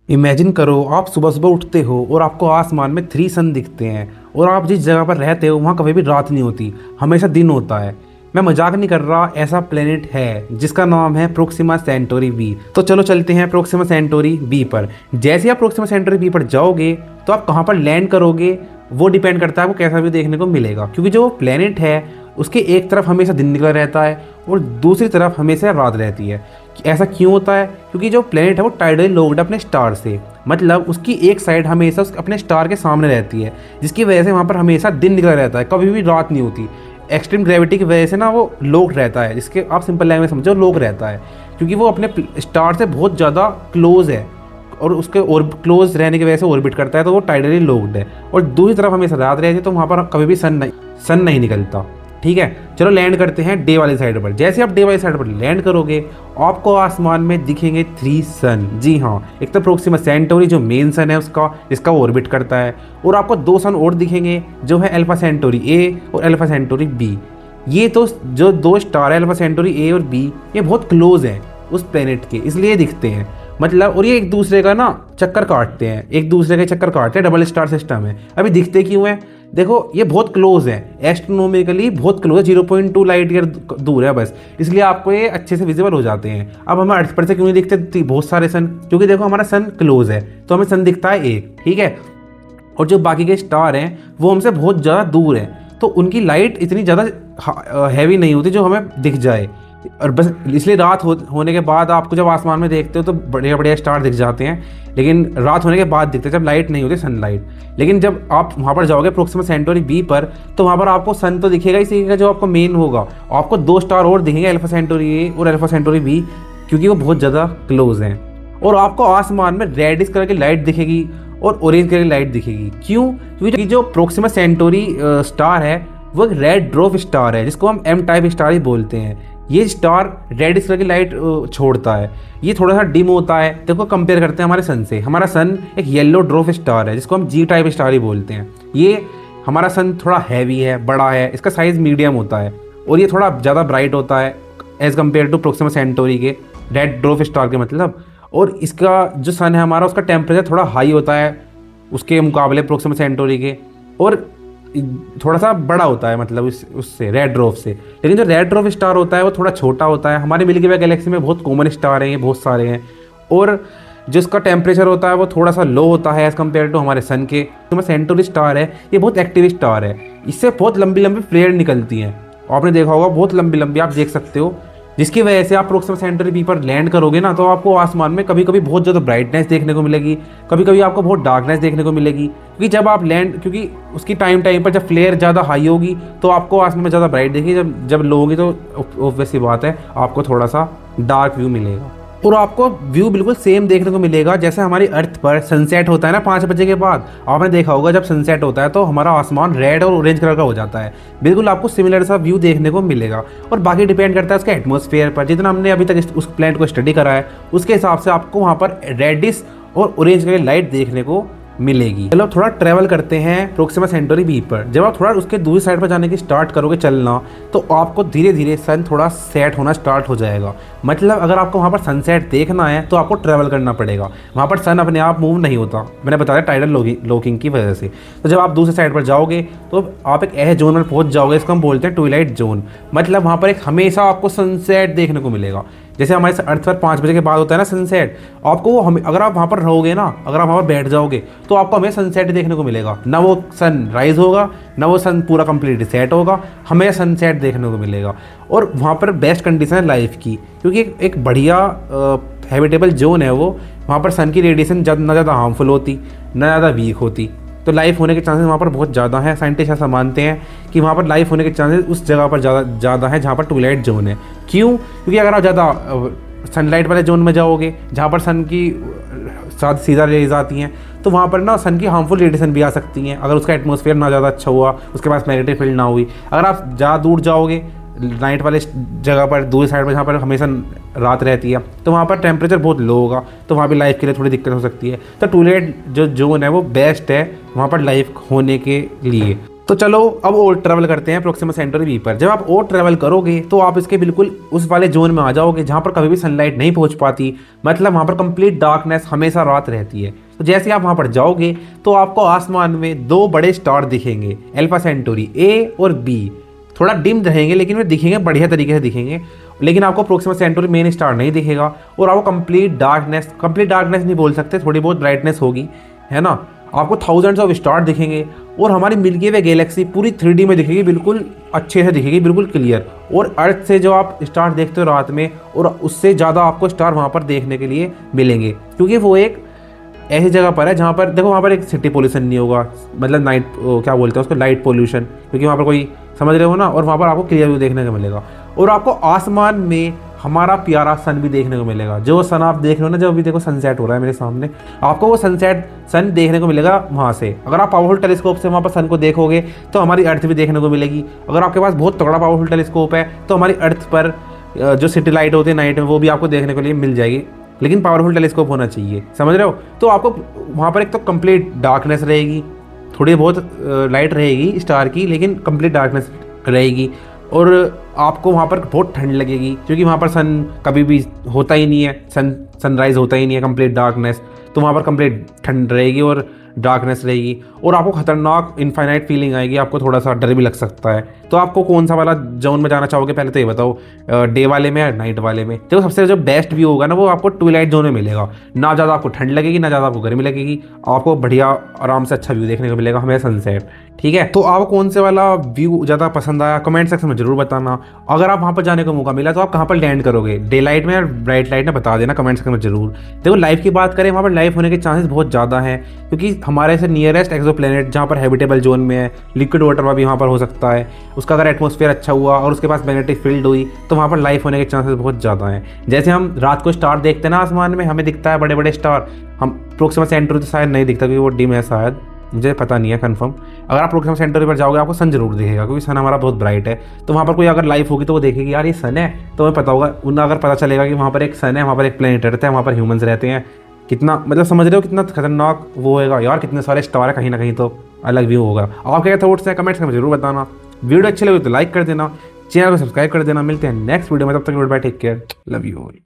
Imagine करो आप सुबह सुबह उठते हो और आपको आसमान में 3 सन दिखते हैं और आप जिस जगह पर रहते हो वहाँ कभी भी रात नहीं होती, हमेशा दिन होता है। मैं मजाक नहीं कर रहा, ऐसा प्लेनेट है जिसका नाम है प्रोक्सिमा सेंटोरी बी। तो चलो चलते हैं प्रोक्सिमा सेंटोरी बी पर। जैसे आप प्रोक्सिमा सेंटोरी बी पर जाओगे तो आप कहाँ पर लैंड करोगे वो डिपेंड करता है आपको कैसा व्यू देखने को मिलेगा, क्योंकि जो प्लेनेट है उसके एक तरफ हमेशा दिन निकला रहता है और दूसरी तरफ हमेशा रात रहती है। ऐसा क्यों होता है? क्योंकि जो प्लेनेट है वो टाइडली लोग्ड है अपने स्टार से, मतलब उसकी एक साइड हमेशा अपने स्टार के सामने रहती है, जिसकी वजह से वहाँ पर हमेशा दिन निकला रहता है, कभी भी रात नहीं होती। एक्सट्रीम ग्रेविटी की वजह से ना वो लोग्ड रहता है, जिसके आप सिंपल लैंग्वेज समझो लोग रहता है, क्योंकि वो अपने स्टार से बहुत ज़्यादा क्लोज है और उसके और क्लोज रहने की वजह से ऑर्बिट करता है, तो वो टाइडली लोग्ड है। और दूसरी तरफ हमेशा रात रहती है, तो वहाँ पर कभी भी सन नहीं निकलता। ठीक है, चलो लैंड करते हैं डे वाली साइड पर। जैसे आप डे वाली साइड पर लैंड करोगे आपको आसमान में दिखेंगे 3 सन। जी हाँ, एक तो प्रोक्सिमा सेंटोरी जो मेन सन है उसका, जिसका ऑर्बिट करता है, और आपको 2 सन और दिखेंगे जो है अल्फा सेंटोरी ए और अल्फा सेंटोरी बी। ये तो जो 2 स्टार है अल्फा सेंटोरी ए और बी, ये बहुत क्लोज हैं उस प्लेनेट के, इसलिए दिखते हैं। मतलब और ये एक दूसरे का ना चक्कर काटते हैं, एक दूसरे के चक्कर काटते हैं, डबल स्टार सिस्टम है। अभी दिखते क्यों हैं? देखो ये बहुत क्लोज है, एस्ट्रोनॉमिकली बहुत क्लोज है, 0.2 लाइट ईयर दूर है बस, इसलिए आपको ये अच्छे से विजिबल हो जाते हैं। अब हमें अर्थ पर से क्यों नहीं दिखते बहुत सारे सन? क्योंकि देखो हमारा सन क्लोज है तो हमें सन दिखता है एक, ठीक है, और जो बाकी के स्टार हैं वो हमसे बहुत ज़्यादा दूर हैं, तो उनकी लाइट इतनी ज़्यादा हैवी नहीं होती जो हमें दिख जाए। और बस इसलिए रात होने के बाद आपको जब आसमान में देखते हो तो बढ़िया बढ़िया स्टार दिख जाते हैं, लेकिन रात होने के बाद दिखते हैं जब लाइट नहीं होती, सनलाइट। लेकिन जब आप वहाँ पर जाओगे प्रोक्सिमा सेंटोरी बी पर तो वहाँ पर आपको सन तो दिखेगा ही दिखेगा जो आपको मेन होगा, आपको 2 स्टार और दिखेंगे अल्फा सेंटोरी ए और अल्फा सेंटोरी बी, क्योंकि वो बहुत ज़्यादा क्लोज हैं। और आपको आसमान में रेडिश कलर की लाइट दिखेगी और ऑरेंज कलर की लाइट दिखेगी। क्यों? क्योंकि जो प्रोक्सिमा सेंटोरी स्टार है वो एक रेड ड्वार्फ स्टार है, जिसको हम एम टाइप स्टार ही बोलते हैं। ये स्टार रेडिश कलर की लाइट छोड़ता है, ये थोड़ा सा डिम होता है। देखो कंपेयर करते हैं हमारे सन से, हमारा सन एक येलो ड्वार्फ स्टार है जिसको हम जी टाइप स्टार ही बोलते हैं। ये हमारा सन थोड़ा हैवी है, बड़ा है, इसका साइज़ मीडियम होता है और ये थोड़ा ज़्यादा ब्राइट होता है as compare to Proxima Centauri के रेड ड्वार्फ स्टार के मतलब। और इसका जो सन है हमारा, उसका टेम्परेचर थोड़ा हाई होता है उसके मुकाबले प्रोक्सिमा सेंटोरी के, और थोड़ा सा बड़ा होता है मतलब उससे रेड ड्वार्फ से। लेकिन जो रेड ड्वार्फ स्टार होता है वो थोड़ा छोटा होता है। हमारे मिल्की वे गैलेक्सी में बहुत कॉमन स्टार हैं, ये बहुत सारे हैं, और जिसका टेम्परेचर होता है वो थोड़ा सा लो होता है एज़ कम्पेयर टू हमारे सन के। तो सेंटोरी स्टार है ये बहुत एक्टिव स्टार है, इससे बहुत लंबी लंबी फ्लेयर निकलती हैं, आपने देखा होगा बहुत लंबी लंबी आप देख सकते हो, जिसकी वजह से आप प्रोक्सिमा सेंटोरी बी पर लैंड करोगे ना तो आपको आसमान में कभी कभी बहुत ज़्यादा ब्राइटनेस देखने को मिलेगी, कभी कभी आपको बहुत डार्कनेस देखने को मिलेगी। क्योंकि जब आप लैंड, क्योंकि उसकी टाइम पर जब फ्लेयर ज़्यादा हाई होगी तो आपको आसमान में ज़्यादा ब्राइट दिखेगी, जब लो होगी तो ऑब्वियस सी बात है आपको थोड़ा सा डार्क व्यू मिलेगा। और आपको व्यू बिल्कुल सेम देखने को मिलेगा जैसे हमारी अर्थ पर सनसेट होता है ना 5 बजे के बाद। आपने देखा होगा जब सनसेट होता है तो हमारा आसमान रेड और ऑरेंज कलर का हो जाता है, बिल्कुल आपको सिमिलर सा व्यू देखने को मिलेगा। और बाकी डिपेंड करता है उसके एटमॉस्फेयर पर, जितना हमने अभी तक उस प्लैनेट को स्टडी करा है उसके हिसाब से आपको वहाँ पर रेडिश और ऑरेंज कलर की लाइट देखने को मिलेगी। चलो थोड़ा ट्रैवल करते हैं प्रोक्सिमा सेंटोरी बी पर। जब आप थोड़ा उसके दूसरी साइड पर जाने की स्टार्ट करोगे चलना तो आपको धीरे धीरे सन थोड़ा सेट होना स्टार्ट हो जाएगा। मतलब अगर आपको वहाँ पर सनसेट देखना है तो आपको ट्रैवल करना पड़ेगा, वहाँ पर सन अपने आप मूव नहीं होता, मैंने बताया टाइडल लॉकिंग की वजह से। तो जब आप दूसरी साइड पर जाओगे तो आप एक ऐसे जोन में पहुँच जाओगे, इसको हम बोलते हैं ट्विलाइट जोन। मतलब वहाँ पर एक हमेशा आपको सनसेट देखने को मिलेगा, जैसे हमारे अर्थ पर 5 बजे के बाद होता है ना सनसेट, आपको वो अगर आप वहाँ पर रहोगे ना, अगर आप वहाँ पर बैठ जाओगे तो आपको हमें सनसेट देखने को मिलेगा, ना वो सन राइज होगा ना वो सन पूरा कंप्लीट सेट होगा, हमें सनसेट देखने को मिलेगा। और वहाँ पर बेस्ट कंडीशन है लाइफ की, क्योंकि एक बढ़िया हैबिटेबल जोन है वो, वहाँ पर सन की रेडिएशन ना ज़्यादा हार्मफुल होती ना ज़्यादा वीक होती, तो लाइफ होने के चांसेस वहाँ पर बहुत ज़्यादा हैं। साइंटिस्ट ऐसा मानते हैं कि वहाँ पर लाइफ होने के चांसेस उस जगह पर ज़्यादा है जहाँ पर ट्विलाइट जोन है। क्यों? क्योंकि अगर आप ज़्यादा सनलाइट वाले जोन में जाओगे जहाँ पर सन की साथ सीधा रेज आती हैं तो वहाँ पर ना सन की हार्मफुल रेडिएशन भी आ सकती हैं, अगर उसका एटमॉस्फेयर ना ज़्यादा अच्छा हुआ, उसके पास मैग्नेटिक फील्ड ना हुई। अगर आप ज़्यादा दूर जाओगे नाइट वाले जगह पर, दूसरी साइड पर जहाँ पर हमेशा रात रहती है, तो वहाँ पर टेम्परेचर बहुत लो होगा, तो वहाँ भी लाइफ के लिए थोड़ी दिक्कत हो सकती है। तो ट्विलाइट जो जोन है वो बेस्ट है वहाँ पर लाइफ होने के लिए। तो चलो अब और ट्रैवल करते हैं प्रोक्सिमा सेंटोरी बी पर। जब आप और ट्रैवल करोगे तो आप इसके बिल्कुल उस वाले जोन में आ जाओगे जहाँ पर कभी भी सनलाइट नहीं पहुँच पाती, मतलब वहाँ पर कंप्लीट डार्कनेस, हमेशा रात रहती है। तो जैसे आप वहाँ पर जाओगे तो आपको आसमान में दो बड़े स्टार दिखेंगे, अल्फा सेंटोरी ए और बी। थोड़ा डिम रहेंगे लेकिन वे दिखेंगे, बढ़िया तरीके से दिखेंगे, लेकिन आपको प्रोक्सिमा सेंटोरी मेन स्टार नहीं दिखेगा। और आपको कंप्लीट डार्कनेस नहीं बोल सकते, थोड़ी बहुत ब्राइटनेस होगी, है ना। आपको थाउजेंड्स ऑफ स्टार दिखेंगे और हमारी मिल्की वे गैलेक्सी पूरी 3D में दिखेगी, बिल्कुल अच्छे से दिखेगी, बिल्कुल क्लियर। और अर्थ से जो आप स्टार देखते हो रात में, और उससे ज़्यादा आपको स्टार वहाँ पर देखने के लिए मिलेंगे, क्योंकि वो एक ऐसी जगह पर है जहाँ पर देखो, वहाँ पर एक सिटी पोल्यूशन नहीं होगा, मतलब नाइट क्या बोलते हैं उसको, लाइट पोल्यूशन, क्योंकि वहाँ पर कोई, समझ रहे हो ना। और वहाँ पर आपको क्लियर व्यू देखने को मिलेगा, और आपको आसमान में हमारा प्यारा सन भी देखने को मिलेगा। जो सन आप देख रहे हो ना, जब अभी देखो सनसेट हो रहा है मेरे सामने, आपको वो सन देखने को मिलेगा वहाँ से। अगर आप पावरफुल टेलीस्कोप से वहाँ पर सन को देखोगे तो हमारी अर्थ भी देखने को मिलेगी। अगर आपके पास बहुत तगड़ा पावरफुल टेलीस्कोप है तो हमारी अर्थ पर जो सिटी लाइट होती है नाइट में, वो भी आपको देखने के लिए मिल जाएगी, लेकिन पावरफुल टेलीस्कोप होना चाहिए, समझ रहे हो। तो आपको वहाँ पर एक तो कंप्लीट डार्कनेस रहेगी, थोड़ी बहुत लाइट रहेगी स्टार की, लेकिन कंप्लीट डार्कनेस रहेगी। और आपको वहाँ पर बहुत ठंड लगेगी, क्योंकि वहाँ पर सन कभी भी होता ही नहीं है, सनराइज़ होता ही नहीं है, कंप्लीट डार्कनेस। तो वहाँ पर कंप्लीट ठंड रहेगी और डार्कनेस रहेगी, और आपको खतरनाक इनफाइनाइट फीलिंग आएगी, आपको थोड़ा सा डर भी लग सकता है। तो आपको कौन सा वाला जोन में जाना चाहोगे, पहले तो ये बताओ, डे वाले में या नाइट वाले में। तो सबसे जो बेस्ट व्यू होगा ना, वो आपको ट्विलाइट जोन में मिलेगा। ना ज़्यादा आपको ठंड लगेगी, ना ज़्यादा आपको गर्मी लगेगी, आपको बढ़िया आराम से अच्छा व्यू देखने को मिलेगा, हमें सनसेट। ठीक है, तो आपको कौन से वाला व्यू ज़्यादा पसंद आया, कमेंट सेक्शन में जरूर बताना। अगर आप वहाँ पर जाने का मौका मिला तो आप कहाँ पर लैंड करोगे, डे लाइट में या ब्राइट लाइट में, बता देना कमेंट सेक्शन में जरूर। देखो लाइफ की बात करें, वहाँ पर लाइफ होने के चांसेस बहुत ज़्यादा हैं, क्योंकि हमारे से नियरेस्ट एक्सोप्लैनेट जहाँ पर हैबिटेबल जोन में है, लिक्विड वाटर भी वहाँ पर हो सकता है। उसका अगर एटमॉस्फेयर अच्छा हुआ और उसके पास मैग्नेटिक फील्ड हुई तो वहाँ पर लाइफ होने के चांसेस बहुत ज़्यादा हैं। जैसे हम रात को स्टार देखते हैं ना आसमान में, हमें दिखता है बड़े बड़े स्टार, हम प्रोक्सिमा सेंटोरी तो शायद नहीं दिखता, क्योंकि वो डिम है शायद, मुझे पता नहीं है कंफर्म। अगर आप प्रोक्सिमा सेंटोरी पर जाओगे आपको सन जरूर दिखेगा, क्योंकि सन हमारा बहुत ब्राइट है। तो वहाँ पर कोई अगर लाइफ होगी तो वो देखेगी यार ये सन है, तो हमें पता होगा, उन्हें अगर पता चलेगा कि वहाँ पर एक सन है, वहाँ पर एक प्लेनेट रहता है, वहाँ पर ह्यूमंस रहते हैं। कितना मतलब समझ रहे हो कितना खतरनाक वो होएगा यार, कितने सारे स्टार है, कहीं ना कहीं तो अलग व्यू होगा। आपके क्या थॉट्स हैं कमेंट्स में जरूर बताना। वीडियो अच्छी लगी तो लाइक कर देना, चैनल को सब्सक्राइब कर देना। मिलते हैं नेक्स्ट वीडियो में, तब तक goodbye, take care, love you all.